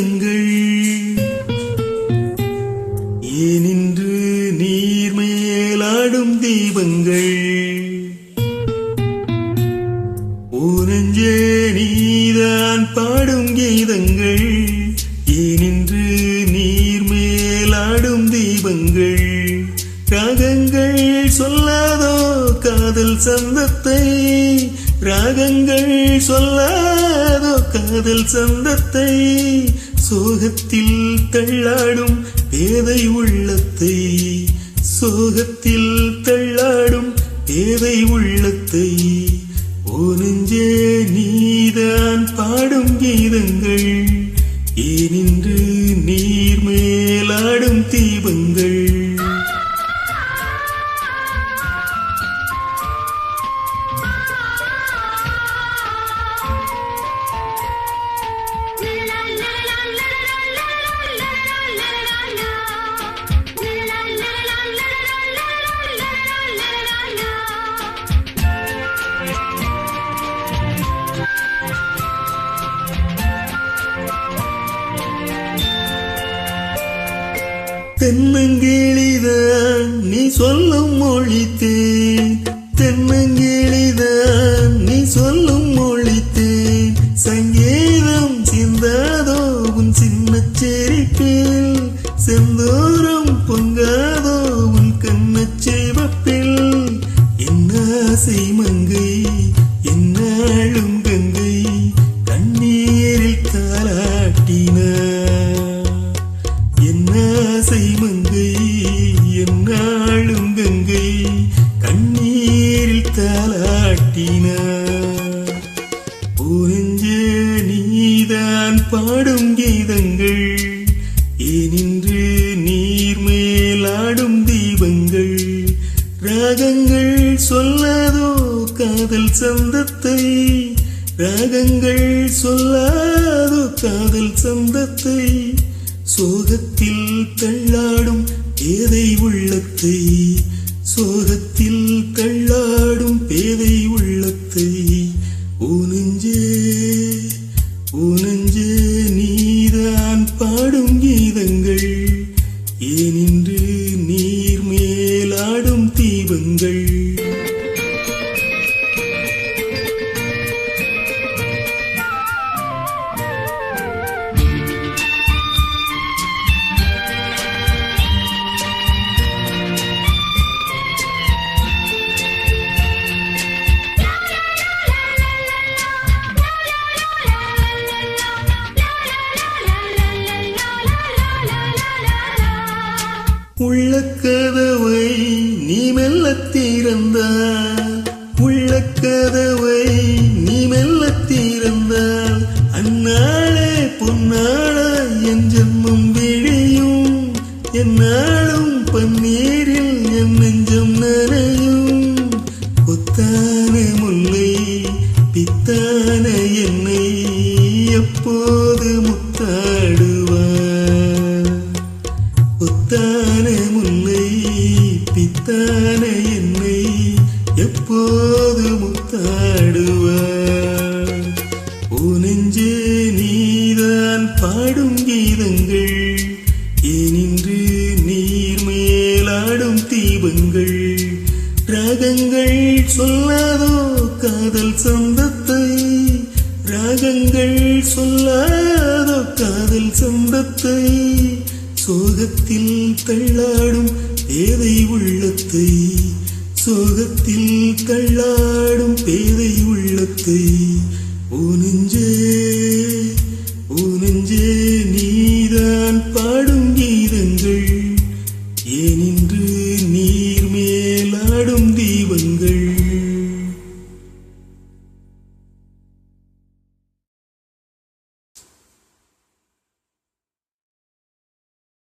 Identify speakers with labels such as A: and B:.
A: கீதங்கள் ஏனின்று நீர் மேலாடும் தீபங்கள் ஊனஞ்சே நீதான் பாடும் கீதங்கள் ஏனின்று நீர் மேலாடும் தீபங்கள் ராகங்கள் சொல்லாதோ காதல் சந்தத்தை ராகங்கள் சொல்லாதோ காதல் சந்தத்தை சோகத்தில் தள்ளாடும் பேதை உள்ளத்தை சோகத்தில் தள்ளாடும் பேதை உள்ளத்தை ஓனஞ்சே நீதான் பாடும் கீதங்கள் ஏனின்று நீர் மேலாடும் தீபங்கள் தென்னங்கிளிதான் நீ சொல்லும் மொழித்தேன் தென்னங்கிளிதான் நீ சொல்லும் மொழித்தேன் சங்கீதம் சிந்தாதோ உன் சின்னச் செரிப்பில் செந்தூரம் பொங்காதோ உன் கண்ணச் சிவப்பில் என்ன ஆசை மங்கை என்னாலும் கங்கை கண்ணீரில் தாலாட்டினார் ஆசை மங்கை என்னாலும் கங்கை கண்ணீரில் தாலாட்டினார் பூனஞ்சே நீதான் பாடும் கீதங்கள் ஏனின்று நீர் மேலாடும் தீபங்கள் ராகங்கள் சொல்லாதோ காதல் சந்தத்தை ராகங்கள் சொல்லாதோ காதல் சந்தத்தை சோகத்தில் தள்ளாடும் பேதை உள்ளத்தை சோகத்தில் தள்ளாடும் பேதை உள்ளத்தை ஊனஞ்சே ஊனஞ்சே நீதான் பாடும் கீதங்கள் ஏனின்று நீர் மேலாடும் தீபங்கள் உள்ளக்கதவை நீ மெல்லத் திறந்தால் உள்ளக்கதவை நீ மெல்லத் திறந்தால் அந்நாளே பொன்னாளா என் ஜென்மம் விழியும் என்னாலும் பன்னீரில் என் நெஞ்சம் நனையும் கொத்தான முல்லை பித்தான என்னை எப்போது முத்தாடுவார் கொத்தான முல்லை பித்தான என்னை எப்போது முத்தாடுவார் ஊனஞ்சே நீதான் பாடும் கீதங்கள் ஏனின்று நீர் மேலாடும் தீபங்கள் ராகங்கள் சொல்லாதோ காதல் சந்தத்தை ராகங்கள் சொல்லாதோ காதல் சந்தத்தை சோகத்தில் தள்ளாடும் பேதை உள்ளத்தை சோகத்தில் தள்ளாடும் பேதை உள்ளத்தை ஊனஞ்சே